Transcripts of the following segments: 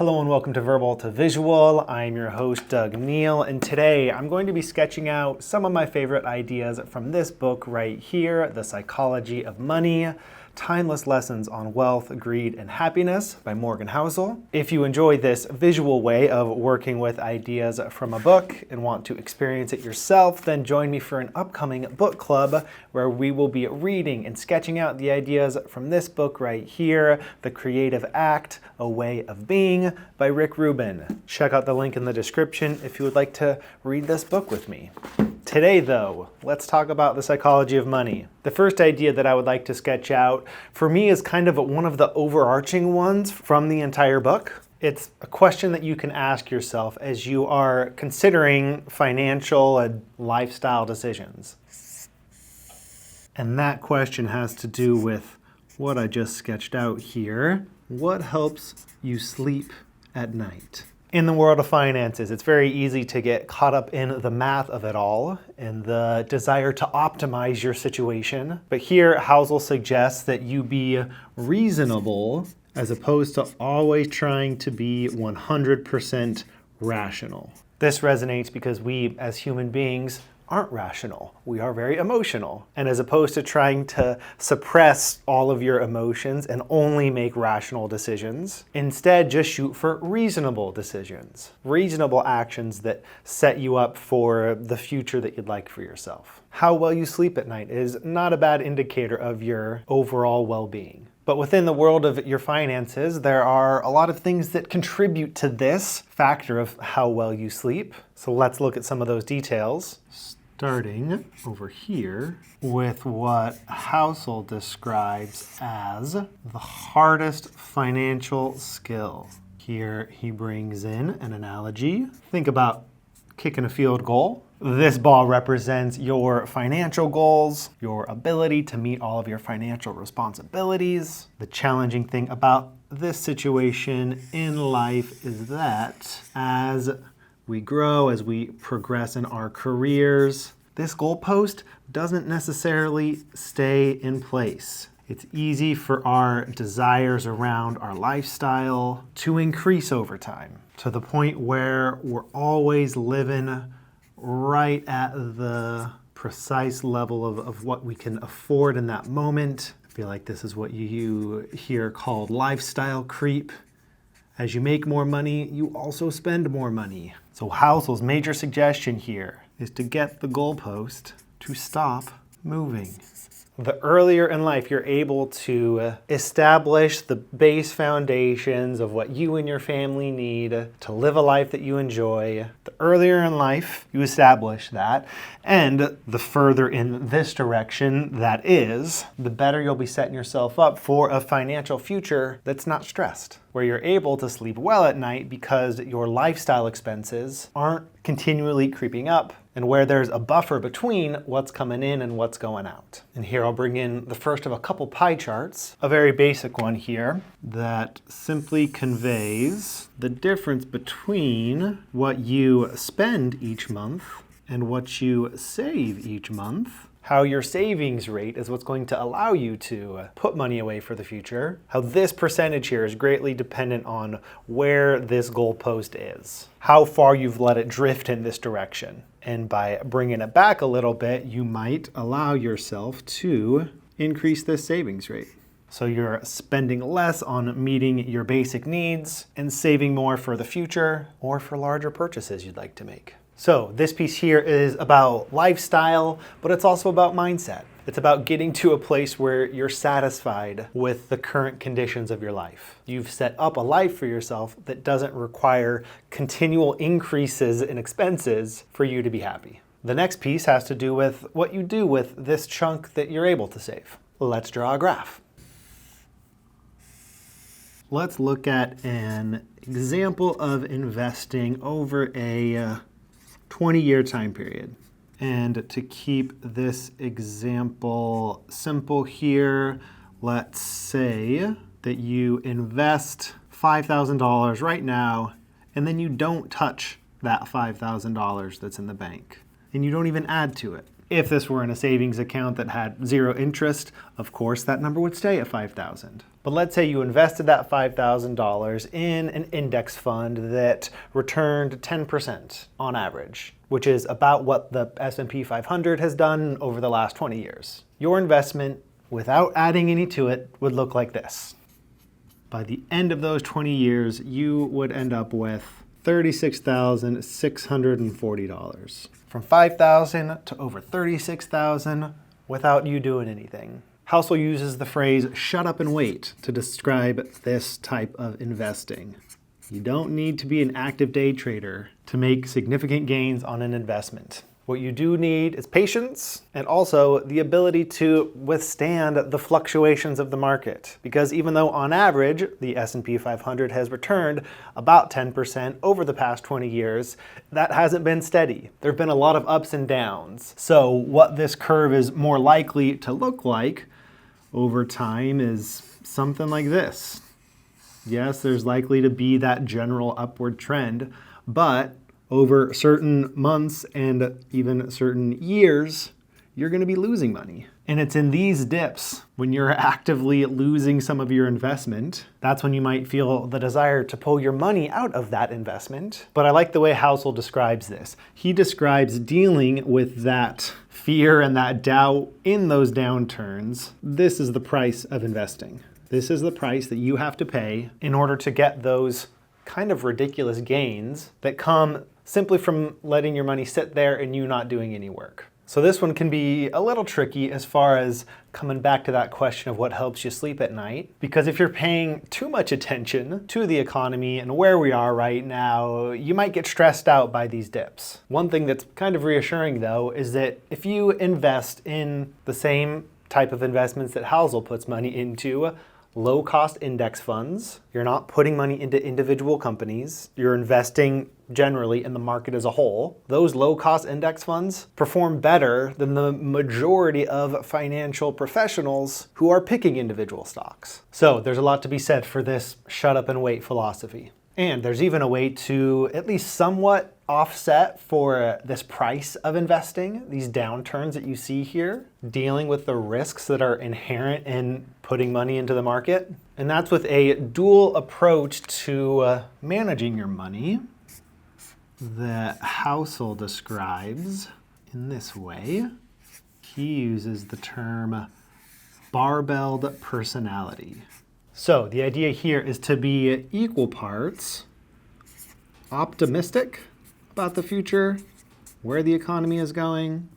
Hello and welcome to Verbal to Visual. I'm your host, Doug Neill, and today I'm going to be sketching out some of my favorite ideas from this book right here, The Psychology of Money, Timeless Lessons on Wealth, Greed, and Happiness by Morgan Housel. If you enjoy this visual way of working with ideas from a book and want to experience it yourself, then join me for an upcoming book club where we will be reading and sketching out the ideas from this book right here, The Creative Act, A Way of Being by Rick Rubin. Check out the link in the description if you would like to read this book with me. Today, though, let's talk about the psychology of money. The first idea that I would like to sketch out, for me, is kind of one of the overarching ones from the entire book. It's a question that you can ask yourself as you are considering financial and lifestyle decisions. And that question has to do with what I just sketched out here. What helps you sleep at night? In the world of finances, it's very easy to get caught up in the math of it all and the desire to optimize your situation. But here, Housel suggests that you be reasonable as opposed to always trying to be 100% rational. This resonates because we, as human beings, aren't rational. We are very emotional. And as opposed to trying to suppress all of your emotions and only make rational decisions, instead just shoot for reasonable decisions, reasonable actions that set you up for the future that you'd like for yourself. How well you sleep at night is not a bad indicator of your overall well-being. But within the world of your finances, there are a lot of things that contribute to this factor of how well you sleep. So let's look at some of those details. Starting over here with what Housel describes as the hardest financial skill. Here he brings in an analogy. Think about kicking a field goal. This ball represents your financial goals, your ability to meet all of your financial responsibilities. The challenging thing about this situation in life is that as we grow, as we progress in our careers, this goalpost doesn't necessarily stay in place. It's easy for our desires around our lifestyle to increase over time to the point where we're always living right at the precise level of what we can afford in that moment. I feel like this is what you hear called lifestyle creep. As you make more money, you also spend more money. So Housel's major suggestion here is to get the goalpost to stop moving. The earlier in life you're able to establish the base foundations of what you and your family need to live a life that you enjoy, the earlier in life you establish that, and the further in this direction that is, the better you'll be setting yourself up for a financial future that's not stressed, where you're able to sleep well at night because your lifestyle expenses aren't continually creeping up, and where there's a buffer between what's coming in and what's going out. And here I'll bring in the first of a couple pie charts, a very basic one here that simply conveys the difference between what you spend each month and what you save each month. How your savings rate is what's going to allow you to put money away for the future. How this percentage here is greatly dependent on where this goalpost is. How far you've let it drift in this direction. And by bringing it back a little bit, you might allow yourself to increase this savings rate. So you're spending less on meeting your basic needs and saving more for the future or for larger purchases you'd like to make. So this piece here is about lifestyle, but it's also about mindset. It's about getting to a place where you're satisfied with the current conditions of your life. You've set up a life for yourself that doesn't require continual increases in expenses for you to be happy. The next piece has to do with what you do with this chunk that you're able to save. Let's draw a graph. Let's look at an example of investing over a 20-year time period. And to keep this example simple here, let's say that you invest $5,000 right now, and then you don't touch that $5,000 that's in the bank, and you don't even add to it. If this were in a savings account that had zero interest, of course that number would stay at $5,000. But let's say you invested that $5,000 in an index fund that returned 10% on average, which is about what the S&P 500 has done over the last 20 years. Your investment, without adding any to it, would look like this. By the end of those 20 years, you would end up with $36,640. From $5,000 to over $36,000 without you doing anything. Housel uses the phrase "shut up and wait" to describe this type of investing. You don't need to be an active day trader to make significant gains on an investment. What you do need is patience and also the ability to withstand the fluctuations of the market. Because even though on average the S&P 500 has returned about 10% over the past 20 years, that hasn't been steady. There have been a lot of ups and downs. So what this curve is more likely to look like over time is something like this. Yes, there's likely to be that general upward trend, but over certain months and even certain years, you're going to be losing money. And it's in these dips, when you're actively losing some of your investment, that's when you might feel the desire to pull your money out of that investment. But I like the way Housel describes this. He describes dealing with that fear and that doubt in those downturns. This is the price of investing. This is the price that you have to pay in order to get those kind of ridiculous gains that come simply from letting your money sit there and you not doing any work. So this one can be a little tricky as far as coming back to that question of what helps you sleep at night. Because if you're paying too much attention to the economy and where we are right now, you might get stressed out by these dips. One thing that's kind of reassuring though is that if you invest in the same type of investments that Housel puts money into, low-cost index funds, you're not putting money into individual companies, you're investing generally in the market as a whole, those low-cost index funds perform better than the majority of financial professionals who are picking individual stocks. So there's a lot to be said for this shut up and wait philosophy. And there's even a way to at least somewhat offset for this price of investing, these downturns that you see here, dealing with the risks that are inherent in putting money into the market. And that's with a dual approach to managing your money that Housel describes in this way. He uses the term barbelled personality. So the idea here is to be equal parts optimistic about the future, where the economy is going,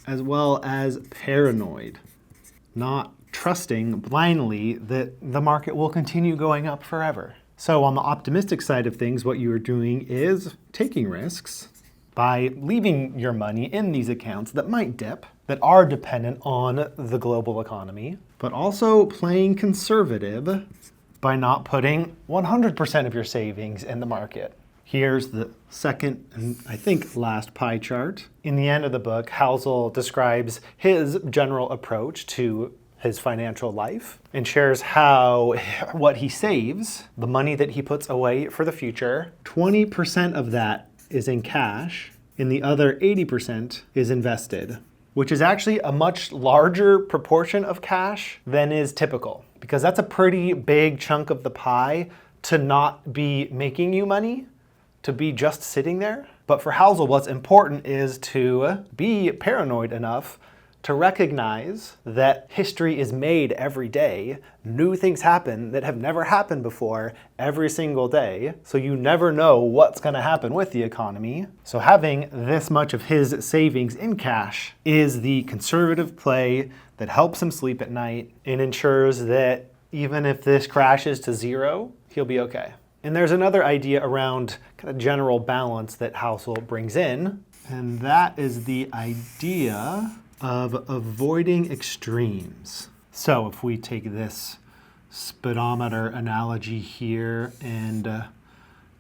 as well as paranoid, not trusting blindly that the market will continue going up forever. So on the optimistic side of things, what you are doing is taking risks by leaving your money in these accounts that might dip, that are dependent on the global economy, but also playing conservative by not putting 100% of your savings in the market. Here's the second and I think last pie chart. In the end of the book, Housel describes his general approach to his financial life and shares how what he saves, the money that he puts away for the future, 20% of that is in cash and the other 80% is invested, which is actually a much larger proportion of cash than is typical, because that's a pretty big chunk of the pie to not be making you money, to be just sitting there. But for Housel, what's important is to be paranoid enough to recognize that history is made every day. New things happen that have never happened before every single day. So you never know what's going to happen with the economy. So having this much of his savings in cash is the conservative play that helps him sleep at night and ensures that even if this crashes to zero, he'll be okay. And there's another idea around kind of general balance that Housel brings in, and that is the idea of avoiding extremes. So if we take this speedometer analogy here and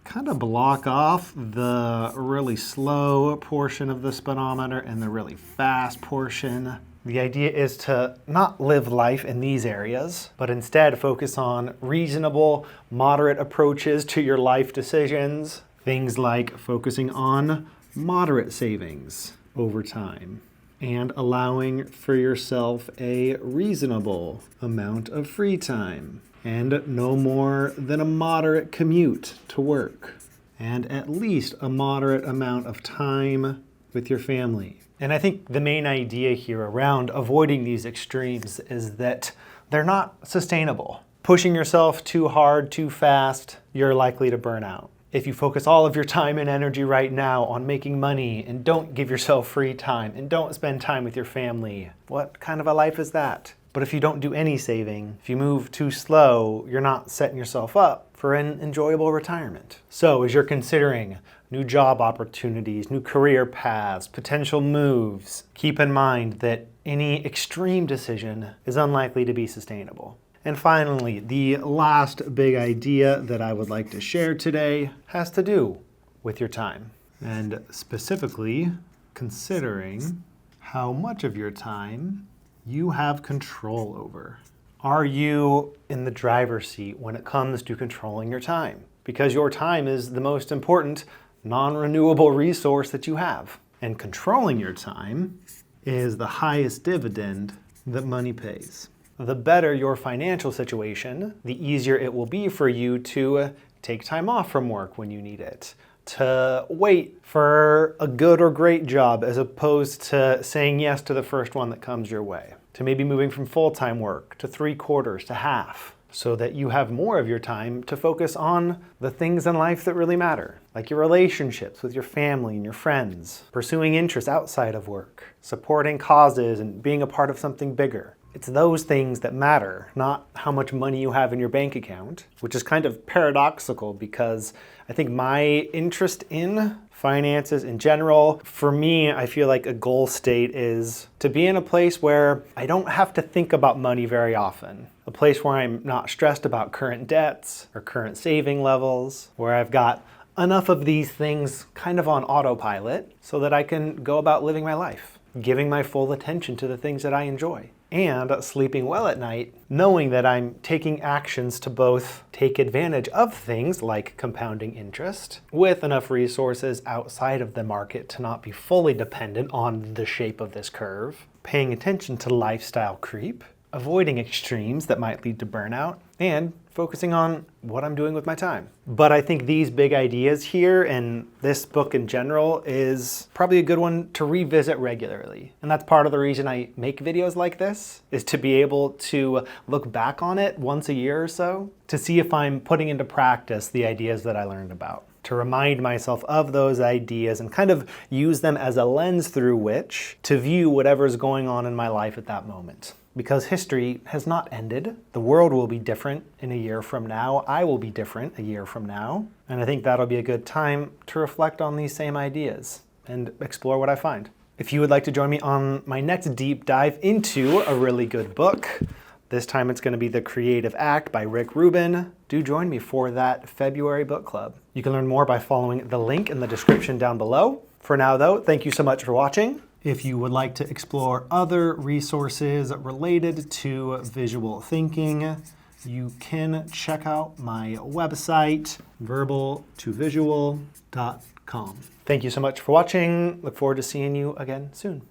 kind of block off the really slow portion of the speedometer and the really fast portion, the idea is to not live life in these areas, but instead focus on reasonable, moderate approaches to your life decisions. Things like focusing on moderate savings over time. and allowing for yourself a reasonable amount of free time, and no more than a moderate commute to work, and at least a moderate amount of time with your family. And I think the main idea here around avoiding these extremes is that they're not sustainable. Pushing yourself too hard, too fast, you're likely to burn out. If you focus all of your time and energy right now on making money and don't give yourself free time and don't spend time with your family, what kind of a life is that? But if you don't do any saving, if you move too slow, you're not setting yourself up for an enjoyable retirement. So as you're considering new job opportunities, new career paths, potential moves, keep in mind that any extreme decision is unlikely to be sustainable. And finally, the last big idea that I would like to share today has to do with your time, and specifically considering how much of your time you have control over. Are you in the driver's seat when it comes to controlling your time? Because your time is the most important non-renewable resource that you have. And controlling your time is the highest dividend that money pays. The better your financial situation, the easier it will be for you to take time off from work when you need it, to wait for a good or great job as opposed to saying yes to the first one that comes your way, to maybe moving from full-time work to 3/4 to half, so that you have more of your time to focus on the things in life that really matter, like your relationships with your family and your friends, pursuing interests outside of work, supporting causes and being a part of something bigger. It's those things that matter, not how much money you have in your bank account, which is kind of paradoxical because I think my interest in finances in general, for me, I feel like a goal state is to be in a place where I don't have to think about money very often. A place where I'm not stressed about current debts or current saving levels, where I've got enough of these things kind of on autopilot so that I can go about living my life, giving my full attention to the things that I enjoy, and sleeping well at night, knowing that I'm taking actions to both take advantage of things like compounding interest with enough resources outside of the market to not be fully dependent on the shape of this curve, paying attention to lifestyle creep, avoiding extremes that might lead to burnout, and focusing on what I'm doing with my time. But I think these big ideas here and this book in general is probably a good one to revisit regularly. And that's part of the reason I make videos like this, is to be able to look back on it once a year or so to see if I'm putting into practice the ideas that I learned about, to remind myself of those ideas and kind of use them as a lens through which to view whatever's going on in my life at that moment. Because history has not ended. The world will be different in a year from now. I will be different a year from now. And I think that'll be a good time to reflect on these same ideas and explore what I find. If you would like to join me on my next deep dive into a really good book, this time it's going to be The Creative Act by Rick Rubin. Do join me for that February book club. You can learn more by following the link in the description down below. For now though, thank you so much for watching. If you would like to explore other resources related to visual thinking, you can check out my website, verbaltovisual.com. Thank you so much for watching. Look forward to seeing you again soon.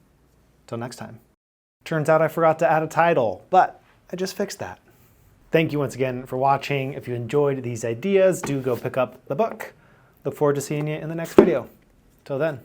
Till next time. Turns out I forgot to add a title, but I just fixed that. Thank you once again for watching. If you enjoyed these ideas, do go pick up the book. Look forward to seeing you in the next video. Till then.